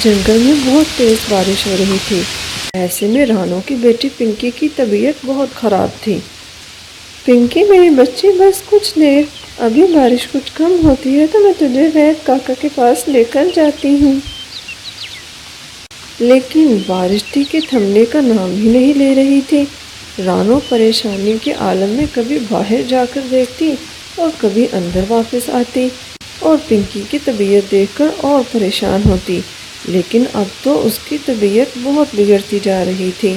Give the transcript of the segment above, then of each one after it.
جنگل میں بہت تیز بارش ہو رہی تھی۔ ایسے میں رانو کی بیٹی پنکی کی طبیعت بہت خراب تھی۔ پنکی میری بچی، بس کچھ دیر، ابھی بارش کچھ کم ہوتی ہے تو میں تجھے وید کاکا کے پاس لے کر جاتی ہوں۔ لیکن بارش تھی کہ تھمنے کا نام ہی نہیں لے رہی تھی۔ رانو پریشانی کے عالم میں کبھی باہر جا کر دیکھتی اور کبھی اندر واپس آتی اور پنکی کی طبیعت دیکھ کر اور پریشان ہوتی، لیکن اب تو اس کی طبیعت بہت بگڑتی جا رہی تھی۔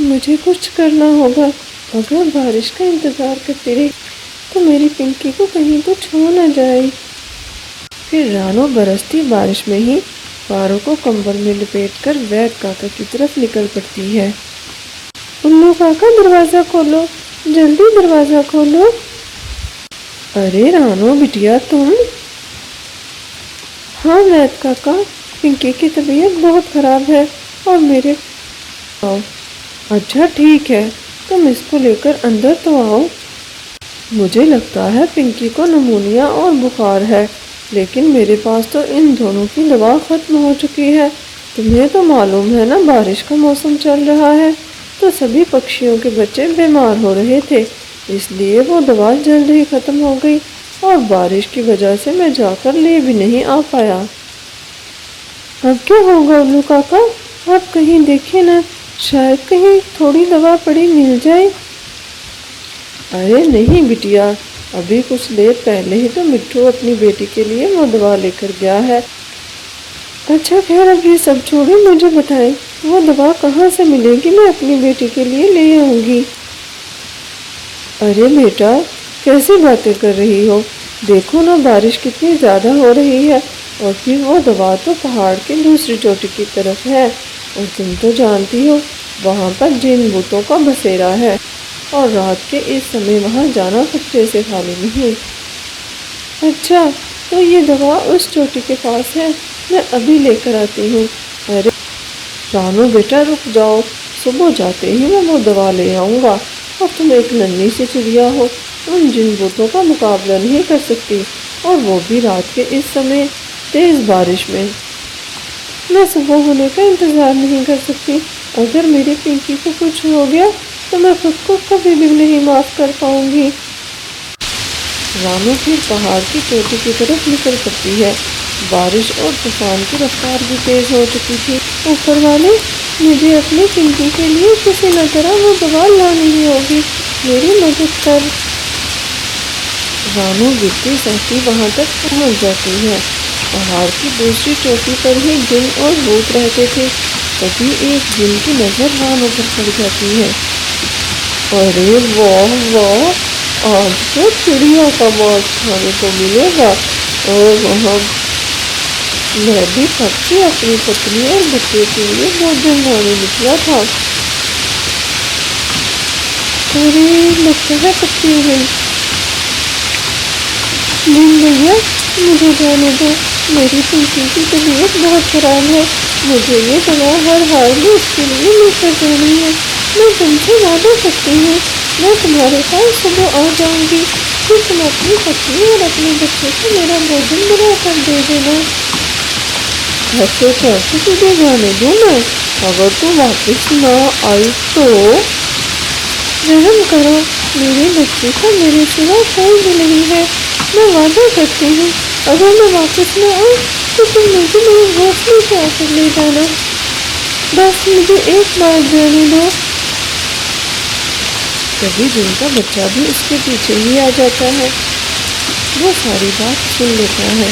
مجھے کچھ کرنا ہوگا، اگر بارش کا انتظار کرتی رہی تو میری پنکی کو کہیں تو چھو نہ جائے۔ پھر رانو برستی بارش میں ہی پارو کو کمبل میں لپیٹ کر وید کاکا کی طرف نکل پڑتی ہے۔ الو کاکا دروازہ کھولو، جلدی دروازہ کھولو۔ ارے رانو بٹیا تم؟ ہاں وید کاکا، پنکی کی طبیعت بہت خراب ہے اور میرے اچھا ٹھیک ہے، تم اس کو لے کر اندر تو آؤ۔ مجھے لگتا ہے پنکی کو نمونیا اور بخار ہے، لیکن میرے پاس تو ان دونوں کی دوا ختم ہو چکی ہے۔ تمہیں تو معلوم ہے نا، بارش کا موسم چل رہا ہے تو سبھی پکشیوں کے بچے بیمار ہو رہے تھے، اس لیے وہ دوا جلد ہی ختم ہو گئی اور بارش کی وجہ سے میں جا کر لے بھی نہیں آ پایا۔ اب کیا ہوگا الو کاکا؟ آپ کہیں دیکھیں نا، شاید کہیں تھوڑی دوا پڑی مل جائے۔ ارے نہیں بٹیا، ابھی کچھ دیر پہلے ہی تو مٹھو اپنی بیٹی کے لیے وہ دوا لے کر گیا ہے۔ اچھا خیر، اب یہ سب چھوڑیں، مجھے بتائیں وہ دوا کہاں سے ملے گی، میں اپنی بیٹی کے لیے لے آؤں گی۔ ارے بیٹا، کیسی باتیں کر رہی ہو؟ دیکھو نا بارش کتنی زیادہ ہو رہی ہے، اور پھر وہ دوا تو پہاڑ کی دوسری چوٹی کی طرف ہے، اور تم تو جانتی ہو وہاں پر جن بوتوں کا بسیرا ہے، اور رات کے اس سمے وہاں جانا خطرے سے خالی نہیں۔ اچھا، تو یہ دوا اس چوٹی کے پاس ہے، میں ابھی لے کر آتی ہوں۔ ارے رانو بیٹا رک جاؤ، صبح جاتے ہی میں وہ دوا لے آؤں گا، اور تم ایک ننھی سی چڑیا ہو، ان جن بوتوں کا مقابلہ نہیں کر سکتی، اور وہ بھی رات کے اس سمے تیز بارش میں۔ میں صبح ہونے کا انتظار نہیں کر سکتی، اگر میری پنکی کو کچھ ہو گیا تو میں خود کو کبھی بھی نہیں معاف کر پاؤں گی۔ رانو پھر پہاڑ کی چوٹی کی طرف نکل پڑتی ہے۔ بارش اور طوفان کی رفتار بھی تیز ہو چکی تھی۔ اوپر والے، مجھے اپنی پنکی کے لیے کسی نہ طرح وہ دوا لانی ہی ہوگی، میری مدد کر۔ رانو گرتی سہتی وہاں تک پہنچ جاتی ہے۔ پہاڑ کی دوسری چوٹی پر ہی جن اور بھوت رہتے تھے۔ تبھی ایک جن کی نظر رانو پر پڑ جاتی ہے۔ ارے واہ واہ، آج تو چڑیا کا ماس کھانے کو ملے گا، اور وہاں میں بھی تھک کے اپنی پتنی اور بچے کے لیے بھوجن لانے نکلا تھا۔ ارے لگتا ہے پتی ہو گئی۔ جن بھیا، مجھے جانے دو، میری پنکی کی طبیعت بہت خراب ہے، مجھے یہ دوا ہر حال میں اس کے لیے لے کر جانی ہے۔ میں تم سے وعدہ کرتی ہوں، میں تمہارے پاس صبح آ جاؤں گی، پھر تم اپنی پتنی اور اپنے بچے کو میرا بھوجن بنا کر دے دینا۔ ایسے کیسے تجھے جانے دوں میں؟ اگر تو واپس نہ آئی تو؟ رحم کرو، میرے بچے کا میرے سوا کوئی بھی نہیں ہے، میں وعدہ کرتی ہوں اگر میں واپس نہ آؤں تو تم مجھے میرے گھونسلے سے آ کر لے جانا، بس مجھے ایک بار جانے دو۔ کبھی جن کا بچہ بھی اس کے پیچھے ہی آ جاتا ہے، وہ ساری بات سن لیتا ہے۔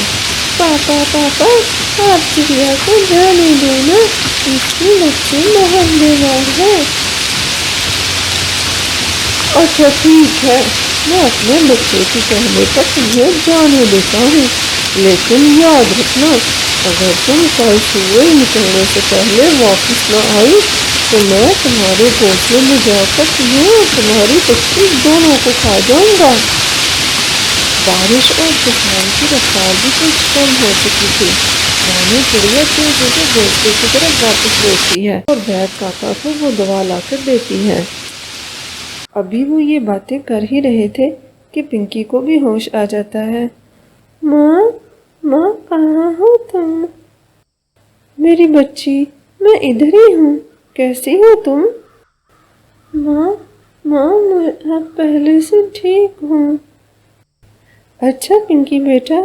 پاپا پاپا، آپ چڑیا کو جانے دو نا، اس کے بچے بہت بیمار ہیں۔ اچھا ٹھیک ہے، میں اپنے بچے کے کہنے پر تمہیں جانے دیتا ہوں، لیکن یاد رکھنا اگر تم کل سورج نکلنے سے پہلے واپس نہ آئی تو میں تمہارے گھونسلے میں جا کر تمہیں اور تمہاری بچی دونوں کو کھا جاؤں گا۔ بارش اور طوفان کی رفتار بھی کچھ کم ہو چکی تھی۔ رانو چڑیا تیزی سے گھونسلے کی طرف واپس لوٹتی ہے اور وید کاکا کو وہ دوا لا کر دیتی ہے۔ ابھی وہ یہ باتیں کر ہی رہے تھے کہ پنکی کو بھی ہوش آ جاتا ہے۔ ماں، ماں کہاں ہو تم؟ میری بچی، میں ادھر ہی ہوں، کیسی ہو تم؟ ماں میں اب پہلے سے ٹھیک ہوں۔ اچھا پنکی بیٹا،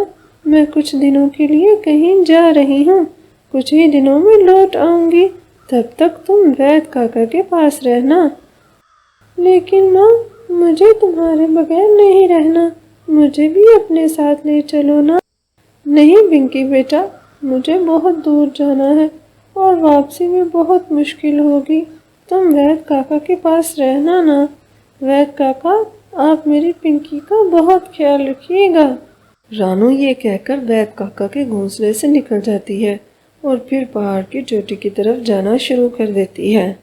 میں کچھ دنوں کے لیے کہیں جا رہی ہوں، کچھ ہی دنوں میں لوٹ آؤں گی، تب تک تم وید کاکا کے پاس رہنا۔ لیکن ماں، مجھے تمہارے بغیر نہیں رہنا، مجھے بھی اپنے ساتھ لے چلو نا۔ نہیں پنکی بیٹا، مجھے بہت دور جانا ہے اور واپسی میں بہت مشکل ہوگی، تم وید کاکا کے پاس رہنا نا۔ وید کاکا، آپ میری پنکی کا بہت خیال رکھیے گا۔ رانو یہ کہہ کر وید کاکا کے گھونسلے سے نکل جاتی ہے اور پھر پہاڑ کی چوٹی کی طرف جانا شروع کر دیتی ہے۔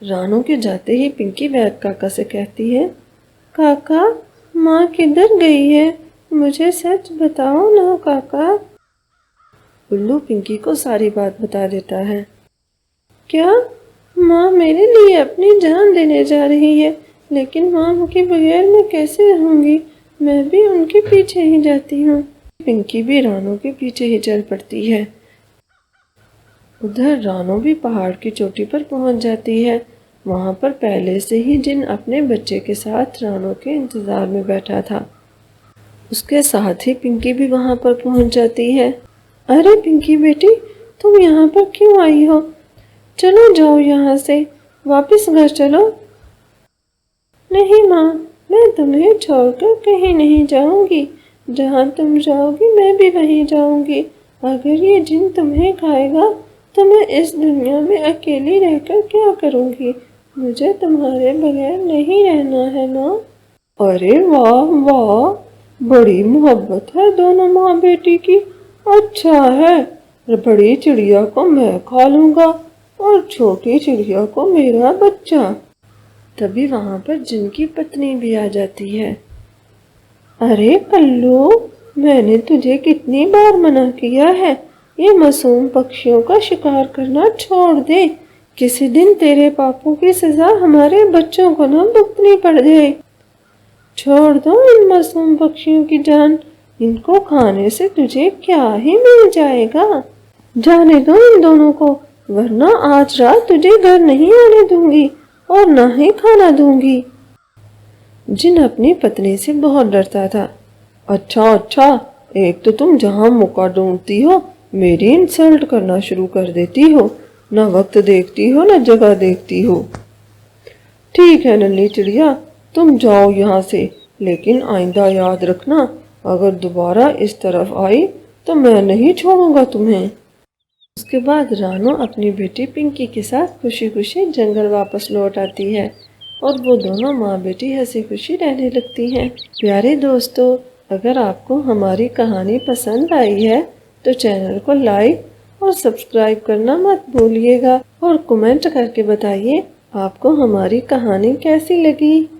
رانو کے جاتے ہی پنکی وید کاکا سے کہتی ہے، کاکا، ماں کدھر گئی ہے؟ مجھے سچ بتاؤ نا کاکا۔ الو پنکی کو ساری بات بتا دیتا ہے۔ کیا؟ ماں میرے لیے اپنی جان دینے جا رہی ہے، لیکن ماں کے بغیر میں کیسے رہوں گی؟ میں بھی ان کے پیچھے ہی جاتی ہوں۔ پنکی بھی رانو کے پیچھے ہی چل پڑتی ہے۔ ادھر رانو بھی پہاڑ کی چوٹی پر پہنچ جاتی ہے۔ وہاں پر پہلے سے ہی جن اپنے بچے کے ساتھ رانو کے انتظار میں بیٹھا تھا، اس کے ساتھ ہی پنکی بھی وہاں پر پہنچ جاتی ہے۔ ارے پنکی بیٹی، تم یہاں پر کیوں آئی ہو؟ چلو جاؤ یہاں سے، واپس گھر چلو۔ نہیں ماں، میں تمہیں چھوڑ کر کہیں نہیں جاؤں گی، جہاں تم جاؤ گی میں بھی وہیں جاؤں گی۔ اگر یہ جن تمہیں کھائے گا تو میں اس دنیا میں اکیلی رہ کر کیا کروں گی؟ مجھے تمہارے بغیر نہیں رہنا ہے ماں۔ ارے واہ واہ، بڑی محبت ہے دونوں ماں بیٹی کی۔ اچھا ہے، بڑی چڑیا کو میں کھا لوں گا اور چھوٹی چڑیا کو میرا بچہ۔ تبھی وہاں پر جن کی پتنی بھی آ جاتی ہے۔ ارے کلو، میں نے تجھے کتنی بار منع کیا ہے، یہ معصوم پکشیوں کا شکار کرنا چھوڑ دے، کسی دن تیرے پاپوں کی سزا ہمارے بچوں کو نہ بھگتنی پڑ جائے۔ چھوڑ دو ان معصوم پکشیوں کی جان، ان کو کھانے سے تجھے کیا ہی مل جائے گا؟ جانے دو ان دونوں کو، ورنہ آج رات تجھے گھر نہیں آنے دوں گی اور نہ ہی کھانا دوں گی۔ جن اپنی پتنی سے بہت ڈرتا تھا۔ اچھا، ایک تو تم جہاں موقع ڈھونڈتی ہو میری انسلٹ کرنا شروع کر دیتی ہو، نہ وقت دیکھتی ہو نہ جگہ دیکھتی ہو۔ ٹھیک ہے ننھی چڑیا، تم جاؤ یہاں سے، لیکن آئندہ یاد رکھنا، اگر دوبارہ اس طرف آئی تو میں نہیں چھوڑوں گا تمہیں۔ اس کے بعد رانو اپنی بیٹی پنکی کے ساتھ خوشی خوشی جنگل واپس لوٹ آتی ہے اور وہ دونوں ماں بیٹی ہنسی خوشی رہنے لگتی ہیں۔ پیارے دوستو، اگر آپ کو ہماری کہانی پسند آئی ہے تو چینل کو لائک اور سبسکرائب کرنا مت بھولیے گا اور کمنٹ کر کے بتائیے آپ کو ہماری کہانی کیسی لگی۔